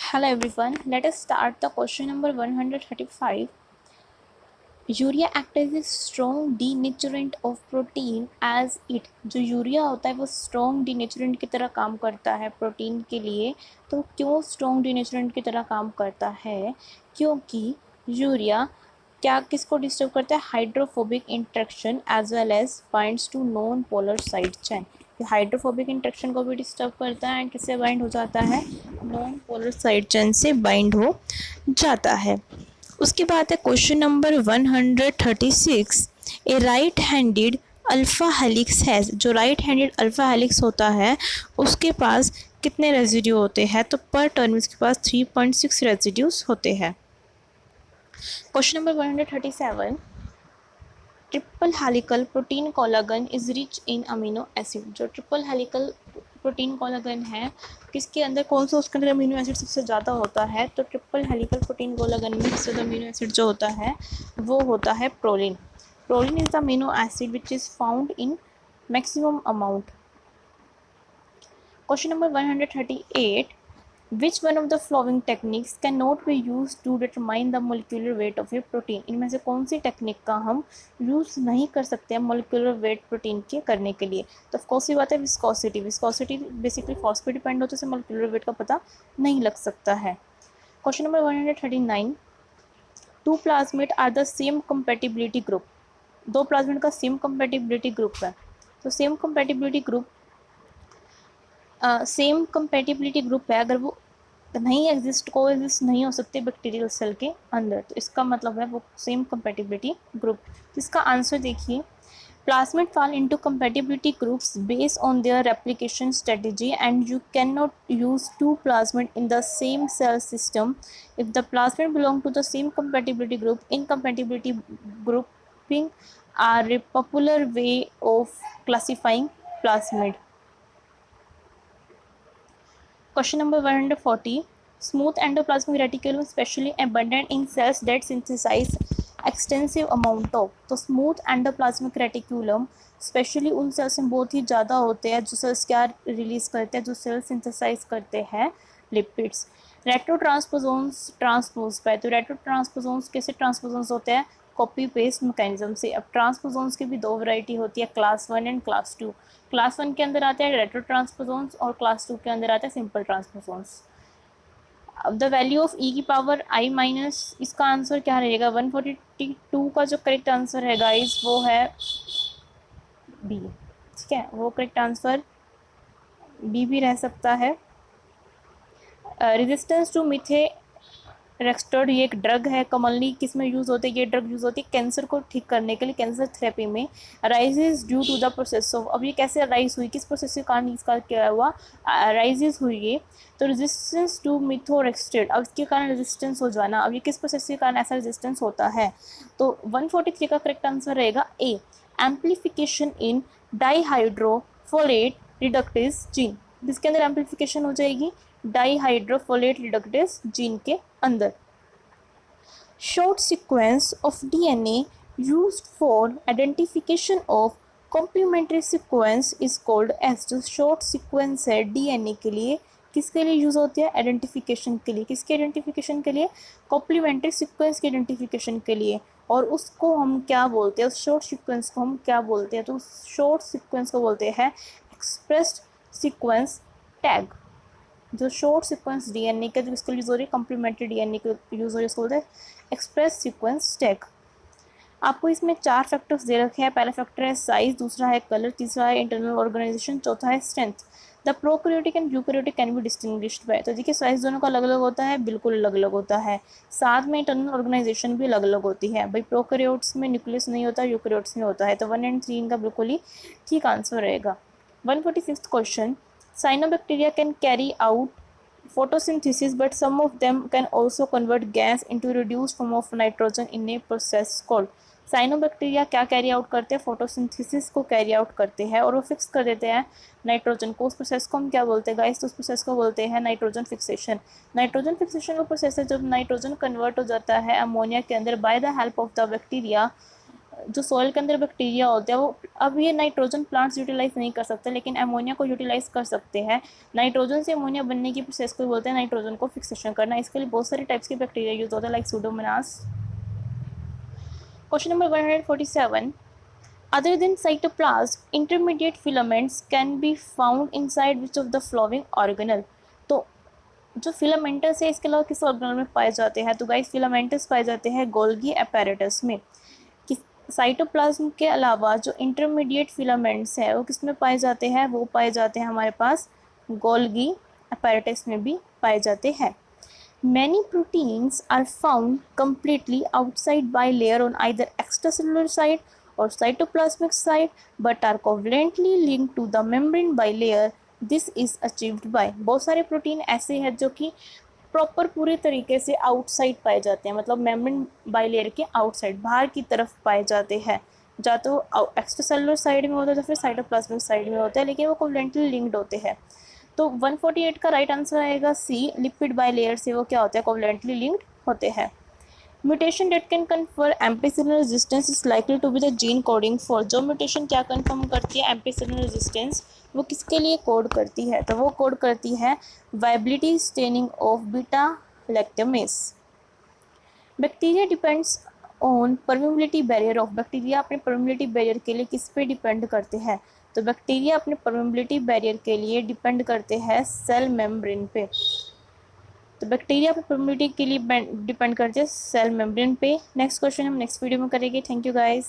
Hello everyone, let us start the question number 135. Urea act as a strong denaturant of protein as it. जो urea होता है वो strong डीनेचरेंट की तरह काम करता है प्रोटीन के लिए। तो क्यों स्ट्रॉन्ग डीनेचरेंट की तरह काम करता है? क्योंकि यूरिया क्या किसको डिस्टर्ब करता है? Hydrophobic interaction as well as binds to non polar side chain. Hydrophobic interaction को भी डिस्टर्ब करता है एंड किससे बाइंड हो जाता है? नॉन पोलर साइड चेन से बाइंड हो जाता है। उसके बाद है question number 136। A right handed alpha helix has. जो राइट हैंडेड अल्फा हेलिक्स होता है उसके पास कितने रेजिड्यू होते हैं? तो पर टर्न में उसके पास 3.6 रेजिड्यूज होते हैं। Question number 137। Triple helical protein collagen is rich in amino acid. जो ट्रिपल हेलिकल प्रोटीन कोलागन है किसके अंदर, कौन सा उसके अंदर अमीनो एसिड सबसे ज़्यादा होता है? तो ट्रिपल हेलिकल प्रोटीन कोलागन में सबसे ज़्यादा अमीनो एसिड जो होता है वो होता है proline. Proline is the amino acid which is found in maximum amount. Question number 138। Which one of the following techniques cannot be used to determine the molecular weight of a protein? इनमें से कौन सी technique का हम use नहीं कर सकते हैं molecular weight protein के करने के लिए? तो ऑफकोर्स ये बात है विस्कोसिटी। विस्कोसिटी बेसिकली फोर्स पे डिपेंड होता है, इससे मोलिकुलर वेट का पता नहीं लग सकता है। Question number 139। Two plasmid are the same compatibility group. दो प्लाज्मिड का सेम कंपेटिबिलिटी ग्रुप है। तो सेम कंपेटिबिलिटी ग्रुप है, अगर वो नहीं को एग्जिस्ट नहीं हो सकते बैक्टीरियल सेल के अंदर, तो इसका मतलब है वो सेम कंपेटिबिलिटी ग्रुप। इसका आंसर देखिए, plasmid fall into compatibility groups based on their replication strategy and you cannot use two plasmid in the same cell system if the plasmid belong to the same compatibility group. Incompatibility grouping are a popular way of classifying plasmid. Question number 140. Smooth endoplasmic reticulum especially abundant in cells that synthesize extensive amount of। तो smooth endoplasmic reticulum specially उन sales में बहुत ही ज़्यादा होते हैं जो sales क्या release करते हैं, जो सेल्स सिंथेसाइज करते हैं लिपिड्स। रेट्रो ट्रांसपोजोन्स ट्रांसपोज पे, तो रेट्रो ट्रांसपोजोन्स कैसे ट्रांसपोजोन्स होते हैं? कॉपी पेस्ट मैकेनिज्म से। अब ट्रांसपोजोन्स की भी दो वैरायटी होती है, क्लास 1 एंड क्लास 2। क्लास 1 के अंदर आते हैं रेट्रो ट्रांसपोजोन्स और क्लास 2 के अंदर आते हैं सिंपल ट्रांसपोजोन्स। अब द वैल्यू ऑफ ई की पावर आई माइनस, इसका आंसर क्या रहेगा? 142 का जो करेक्ट आंसर है गाइस वो है बी। ठीक है, वो करेक्ट आंसर बी भी रह सकता है। रेजिस्टेंस टू मिथे रेक्सटर्ड, ये एक ड्रग है, कमलनी किस में यूज़ होती है? ये ड्रग यूज़ होती है कैंसर को ठीक करने के लिए, कैंसर थेरेपी में। Rises due to the process of, अब ये कैसे राइज हुई, किस प्रोसेस के कारण इसका क्या हुआ राइजेज हुई ये? तो रेजिस्टेंस टू मिथोरेक्सटेड, अब इसके कारण रेजिस्टेंस हो जाना, अब ये किस प्रोसेस के कारण ऐसा रेजिस्टेंस होता है? तो 143 का करेक्ट आंसर रहेगा ए, एम्प्लीफिकेशन इन डाईहाइड्रोफोलेट रिडक्टेज जीन। जिसके अंदर एम्प्लीफिकेशन हो जाएगी डाईहाइड्रोफोलेट रिडक्टेज जीन के अंदर। Short sequence of DNA used for identification of complementary sequence is called as. जो शॉर्ट सीक्वेंस है डीएनए के लिए किसके लिए यूज़ होती है? आइडेंटिफिकेशन के लिए। किसके आइडेंटिफिकेशन के लिए? कॉम्प्लीमेंट्री सीक्वेंस के आइडेंटिफिकेशन के लिए। और उसको हम क्या बोलते हैं? उस शॉर्ट सीक्वेंस को हम क्या बोलते हैं? तो उस शॉर्ट सीक्वेंस को बोलते हैं एक्सप्रेस्ड सीक्वेंस टैग। जो शॉर्ट सीक्वेंस डीएनए का जो इसके यूज़ हो रही है, कम्प्लीमेंट्री डीएनए के यूज़ हो रही है, उसको बोलते हैं एक्सप्रेस सीक्वेंस टैग। आपको इसमें 4 फैक्टर्स दे रखे हैं। पहला फैक्टर है साइज, दूसरा है कलर, तीसरा है इंटरनल ऑर्गेनाइजेशन, चौथा है strength. The prokaryotic and eukaryotic can be distinguished by, तो देखिए साइज दोनों का अलग अलग होता है, बिल्कुल अलग अलग होता है। साथ में इंटरनल ऑर्गेनाइजेशन भी अलग अलग होती है। भाई प्रोकैरियोट्स में न्यूक्लियस नहीं होता, यूकैरियोट्स में होता है। तो 1 एंड 3 इनका बिल्कुल ही ठीक आंसर रहेगा। 146 question. Cyanobacteria can carry out photosynthesis but some of them can also convert gas into reduced form of nitrogen in a process called। Cyanobacteria क्या कैरी आउट करते हैं? फोटोसिंथेसिस को कैरी आउट करते हैं और वो फिक्स कर देते हैं नाइट्रोजन को। उस प्रोसेस को हम क्या बोलते हैं गाइस? तो उस प्रोसेस को बोलते हैं नाइट्रोजन फिक्सेशन। नाइट्रोजन फिक्सेशन का प्रोसेस है जब नाइट्रोजन कन्वर्ट हो जाता है अमोनिया के अंदर by the help of the bacteria जो सॉइल के अंदर बैक्टीरिया होते हैं वो, अब ये नाइट्रोजन प्लांट्स यूटिलाइज नहीं कर सकते लेकिन अमोनिया को यूटिलाइज कर सकते हैं। नाइट्रोजन से अमोनिया बनने की प्रोसेस को बोलते हैं नाइट्रोजन को फिक्सेशन करना। इसके लिए बहुत सारे टाइप्स के बैक्टीरिया यूज होते हैं like Pseudomonas. Question number 147, other than cytoplasm, intermediate filaments can be found inside which of the following organelle? तो जो फिलामेंटस है इसके अलावा किस ऑर्गेनल में पाए जाते हैं? तो गाइस फिलामेंटस पाए जाते हैं गोल्गी अपैरेटस में। किस साइटोप्लाज्म के अलावा जो इंटरमीडिएट फिलामेंट्स है वो किस में पाए जाते हैं? वो पाए जाते हैं हमारे पास गोल्गी अपैरेटस में भी पाए जाते हैं। Many proteins are found completely outside bilayer on either extracellular side or cytoplasmic side but are covalently linked to the membrane bilayer. This is achieved by, बहुत सारे प्रोटीन ऐसे हैं जो कि प्रॉपर पूरे तरीके से आउटसाइड पाए जाते हैं, मतलब मेम्ब्रेन बाइलेयर के आउटसाइड बाहर की तरफ पाए जाते हैं। या तो एक्स्ट्रा सेलुलर साइड में होता है तो फिर साइटोप्लाज्मिक साइड में होता है, लेकिन वो कोवलेंटली लिंक्ड होते हैं। तो 148 का राइट आंसर आएगा सी, लिपिड बाइलेयर से वो क्या होते हैं? कोवलेंटली लिंक्ड होते हैं। Mutation that can confer ampicillin resistance is likely to be the gene coding for. जो म्यूटेशन क्या कन्फर्म करती है एम्पिसिलिन रेजिस्टेंस, वो किसके लिए कोड करती है? तो वो कोड करती है viability staining of beta lactamase. Bacteria depends on permeability barrier of. Bacteria अपने परमेबिलिटी बैरियर के लिए किस पे डिपेंड करते हैं? तो बैक्टीरिया अपने परमेबिलिटी बैरियर के लिए डिपेंड करते हैं सेल मेम्ब्रेन पे। तो बैक्टीरिया अपनी परमेबिलिटी के लिए डिपेंड करते हैं सेल मेम्ब्रेन पे। नेक्स्ट क्वेश्चन हम नेक्स्ट वीडियो में करेंगे। Thank you guys.